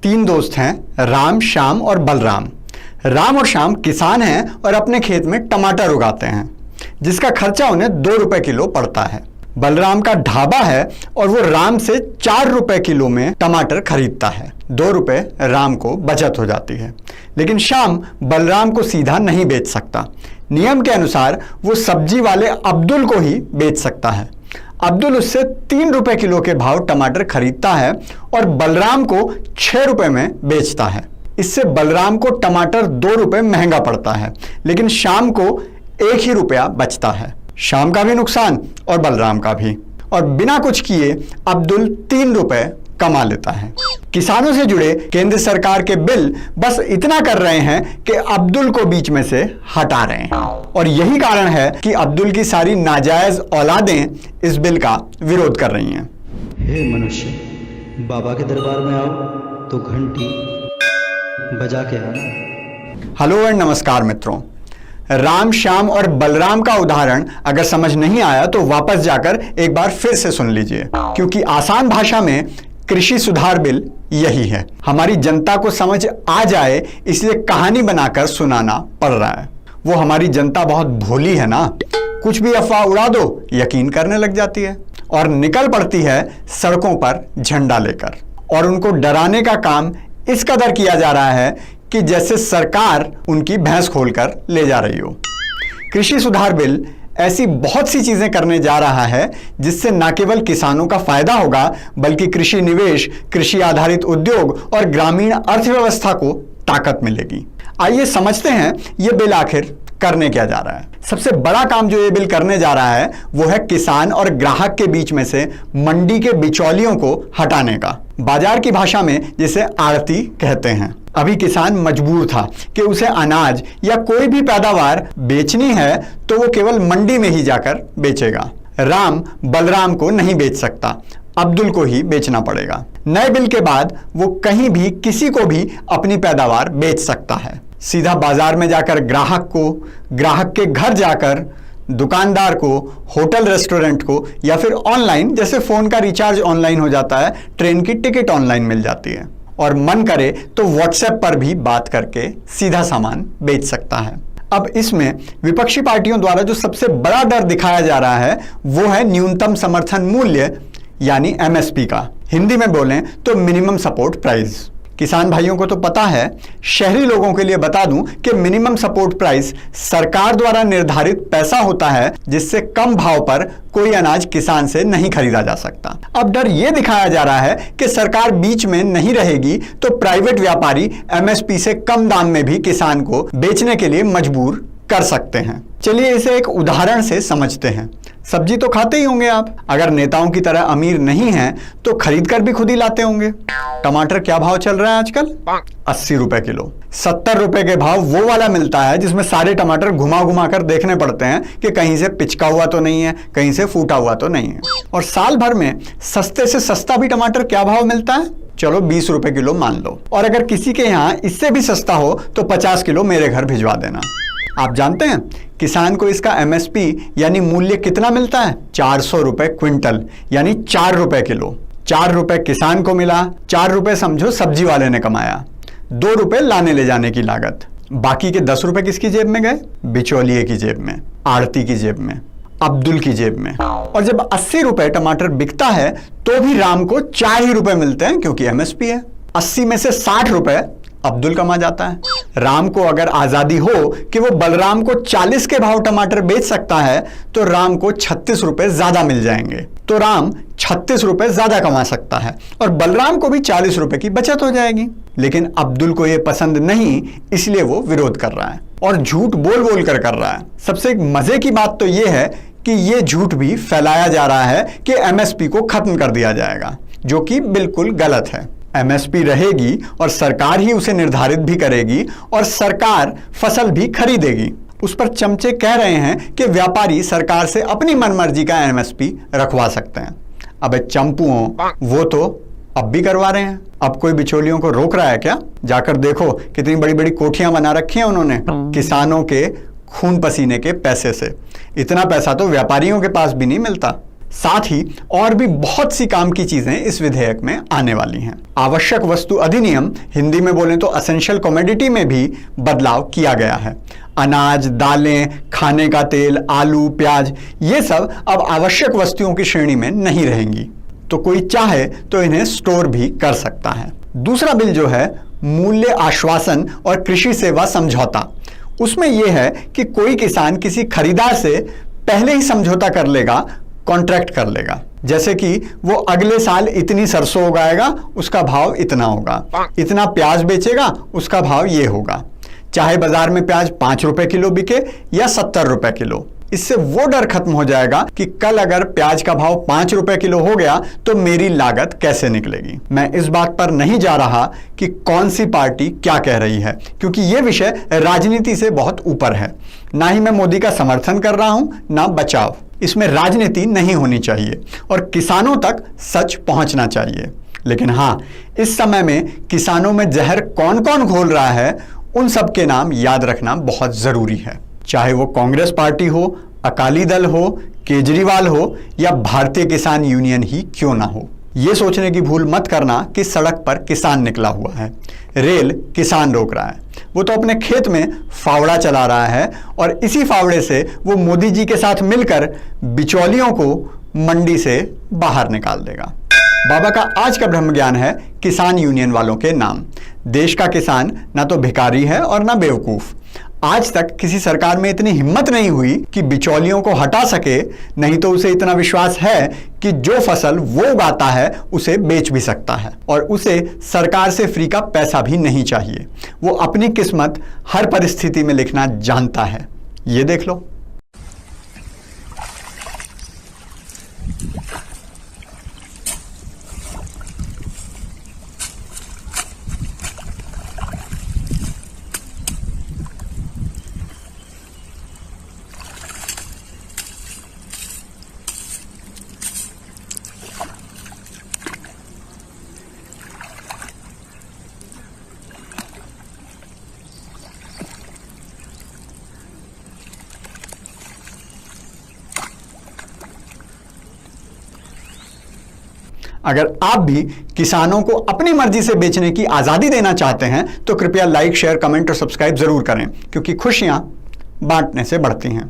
तीन दोस्त हैं, राम, श्याम और बलराम। राम और श्याम किसान हैं और अपने खेत में टमाटर उगाते हैं, जिसका खर्चा उन्हें 2 रुपए किलो पड़ता है। बलराम का ढाबा है और वो राम से 4 रुपए किलो में टमाटर खरीदता है। 2 रुपए राम को बचत हो जाती है। लेकिन श्याम बलराम को सीधा नहीं बेच सकता। नियम के अनुसार वो सब्जी वाले अब्दुल को ही बेच सकता है। अब्दुल उससे 3 रुपए किलो के भाव टमाटर खरीदता है और बलराम को 6 रुपए में बेचता है। इससे बलराम को टमाटर 2 रुपए महंगा पड़ता है, लेकिन श्याम को 1 ही रुपया बचता है। श्याम का भी नुकसान और बलराम का भी। और बिना कुछ किए अब्दुल 3 रुपए कमा लेता है। किसानों से जुड़े केंद्र सरकार के बिल बस इतना कर रहे हैं कि अब्दुल को बीच में से हटा रहे हैं। और यही कारण है कि अब्दुल की सारी नाजायज औलादें इस बिल का विरोध कर रही हैं। हे मनुष्य, बाबा के दरबार में आओ तो घंटी बजा के आना। हेलो एंड नमस्कार मित्रों। राम, श्याम और बलराम का उदाहरण अगर समझ नहीं आया तो वापस जाकर एक बार फिर से सुन लीजिए, क्योंकि आसान भाषा में कृषि सुधार बिल यही है। हमारी जनता को समझ आ जाए इसलिए कहानी बनाकर सुनाना पड़ रहा है। वो हमारी जनता बहुत भोली है ना, कुछ भी अफवाह उड़ा दो यकीन करने लग जाती है और निकल पड़ती है सड़कों पर झंडा लेकर। और उनको डराने का काम इस कदर किया जा रहा है कि जैसे सरकार उनकी भैंस खोलकर ले जा रही हो। कृषि सुधार बिल ऐसी बहुत सी चीजें करने जा रहा है जिससे न केवल किसानों का फायदा होगा, बल्कि कृषि निवेश, कृषि आधारित उद्योग और ग्रामीण अर्थव्यवस्था को ताकत मिलेगी। आइए समझते हैं ये बिल आखिर करने क्या जा रहा है। सबसे बड़ा काम जो ये बिल करने जा रहा है वो है किसान और ग्राहक के बीच में से मंडी के बिचौलियों को हटाने का। बाजार की भाषा में जिसे आड़ती कहते हैं। अभी किसान मजबूर था कि उसे अनाज या कोई भी पैदावार बेचनी है तो वो केवल मंडी में ही जाकर बेचेगा। राम बलराम को नहीं बेच सकता, अब्दुल को ही बेचना पड़ेगा। नए बिल के बाद वो कहीं भी किसी को भी अपनी पैदावार बेच सकता है। सीधा बाजार में जाकर ग्राहक को, ग्राहक के घर जाकर दुकानदार को, होटल रेस्टोरेंट को, या फिर ऑनलाइन, जैसे फोन का रिचार्ज ऑनलाइन हो जाता है, ट्रेन की टिकट ऑनलाइन मिल जाती है, और मन करे तो व्हाट्सएप पर भी बात करके सीधा सामान बेच सकता है। अब इसमें विपक्षी पार्टियों द्वारा जो सबसे बड़ा डर दिखाया जा रहा है वो है न्यूनतम समर्थन मूल्य यानी एमएसपी का। हिंदी में बोलें तो मिनिमम सपोर्ट प्राइस। किसान भाइयों को तो पता है, शहरी लोगों के लिए बता दूं कि मिनिमम सपोर्ट प्राइस सरकार द्वारा निर्धारित पैसा होता है जिससे कम भाव पर कोई अनाज किसान से नहीं खरीदा जा सकता। अब डर यह दिखाया जा रहा है कि सरकार बीच में नहीं रहेगी तो प्राइवेट व्यापारी एमएसपी से कम दाम में भी किसान को बेचने के लिए मजबूर कर सकते हैं। चलिए इसे एक उदाहरण से समझते हैं। सब्जी तो खाते ही होंगे आप, अगर नेताओं की तरह अमीर नहीं हैं तो खरीद कर भी खुद ही लाते होंगे। टमाटर क्या भाव चल रहा है आजकल? 80 रुपए किलो। 70 रुपए के भाव वो वाला मिलता है जिसमें सारे टमाटर घुमा घुमा कर देखने पड़ते हैं कि कहीं से पिचका हुआ तो नहीं है, कहीं से फूटा हुआ तो नहीं है। और साल भर में सस्ते से सस्ता भी टमाटर क्या भाव मिलता है? चलो 20 रुपए किलो मान लो। और अगर किसी के यहाँ इससे भी सस्ता हो तो 50 किलो मेरे घर भिजवा देना। आप जानते हैं किसान को इसका एमएसपी यानी मूल्य कितना मिलता है? 400 रुपए क्विंटल, यानी 4 रुपए किलो। 4 रुपए किसान को मिला, 4 रुपए समझो सब्जी वाले ने कमाया, 2 रुपए लाने ले जाने की लागत। बाकी के 10 रुपए किसकी जेब में गए? बिचौलिए की जेब में, आड़ती की जेब में, अब्दुल की जेब में। और जब 80 रुपए टमाटर बिकता है तो भी राम को 4 ही रुपए मिलते हैं क्योंकि एमएसपी है। 80 में से 60 रुपए अब्दुल कमा जाता है। राम को अगर आजादी हो कि वो बलराम को 40 के भाव टमाटर बेच सकता है तो राम को 36 रुपए ज्यादा मिल जाएंगे, तो राम 36 रुपए ज्यादा कमा सकता है और बलराम को भी 40 रुपए की बचत हो जाएगी। लेकिन अब्दुल को यह पसंद नहीं, इसलिए वो विरोध कर रहा है और झूठ बोल बोल कर रहा है। सबसे एक मजे की बात तो यह है कि यह झूठ भी फैलाया जा रहा है कि एमएसपी को खत्म कर दिया जाएगा, जो कि बिल्कुल गलत है। एमएसपी रहेगी और सरकार ही उसे निर्धारित भी करेगी और सरकार फसल भी खरीदेगी। उस पर चमचे कह रहे हैं कि व्यापारी सरकार से अपनी मनमर्जी का एमएसपी रखवा सकते हैं। अबे चंपुओं, वो तो अब भी करवा रहे हैं। अब कोई बिचौलियों को रोक रहा है क्या? जाकर देखो कितनी बड़ी बड़ी कोठियां बना रखी हैं उन्होंने किसानों के खून पसीने के पैसे से। इतना पैसा तो व्यापारियों के पास भी नहीं मिलता। साथ ही और भी बहुत सी काम की चीजें इस विधेयक में आने वाली हैं। आवश्यक वस्तु अधिनियम, हिंदी में बोलें तो असेंशियल कमोडिटी, में भी बदलाव किया गया है। अनाज, दालें, खाने का तेल, आलू, प्याज, ये सब अब आवश्यक वस्तुओं की श्रेणी में नहीं रहेंगी, तो कोई चाहे तो इन्हें स्टोर भी कर सकता है। दूसरा बिल जो है मूल्य आश्वासन और कृषि सेवा समझौता, उसमें यह है कि कोई किसान किसी खरीदार से पहले ही समझौता कर लेगा, कॉन्ट्रैक्ट कर लेगा, जैसे कि वो अगले साल इतनी सरसों उगाएगा, उसका भाव इतना होगा, इतना प्याज बेचेगा, उसका भाव ये होगा, चाहे बाजार में प्याज 5 रुपए किलो बिके या 70 रुपए किलो। इससे वो डर खत्म हो जाएगा कि कल अगर प्याज का भाव 5 रुपए किलो हो गया तो मेरी लागत कैसे निकलेगी। मैं इस बात पर नहीं जा रहा कि कौन सी पार्टी क्या कह रही है, क्योंकि यह विषय राजनीति से बहुत ऊपर है। ना ही मैं मोदी का समर्थन कर रहा हूं, ना बचाव। इसमें राजनीति नहीं होनी चाहिए और किसानों तक सच पहुंचना चाहिए। लेकिन हां, इस समय में किसानों में जहर कौन कौन घोल रहा है, उन सब के नाम याद रखना बहुत जरूरी है। चाहे वो कांग्रेस पार्टी हो, अकाली दल हो, केजरीवाल हो या भारतीय किसान यूनियन ही क्यों ना हो। यह सोचने की भूल मत करना कि सड़क पर किसान निकला हुआ है, रेल किसान रोक रहा है। वो तो अपने खेत में फावड़ा चला रहा है और इसी फावड़े से वो मोदी जी के साथ मिलकर बिचौलियों को मंडी से बाहर निकाल देगा। बाबा का आज का ब्रह्म ज्ञान है किसान यूनियन वालों के नाम। देश का किसान ना तो भिखारी है और ना बेवकूफ। आज तक किसी सरकार में इतनी हिम्मत नहीं हुई कि बिचौलियों को हटा सके, नहीं तो उसे इतना विश्वास है कि जो फसल वो उगाता है उसे बेच भी सकता है और उसे सरकार से फ्री का पैसा भी नहीं चाहिए। वो अपनी किस्मत हर परिस्थिति में लिखना जानता है। ये देख लो। अगर आप भी किसानों को अपनी मर्जी से बेचने की आज़ादी देना चाहते हैं तो कृपया लाइक, शेयर, कमेंट और सब्सक्राइब जरूर करें, क्योंकि खुशियां बांटने से बढ़ती हैं।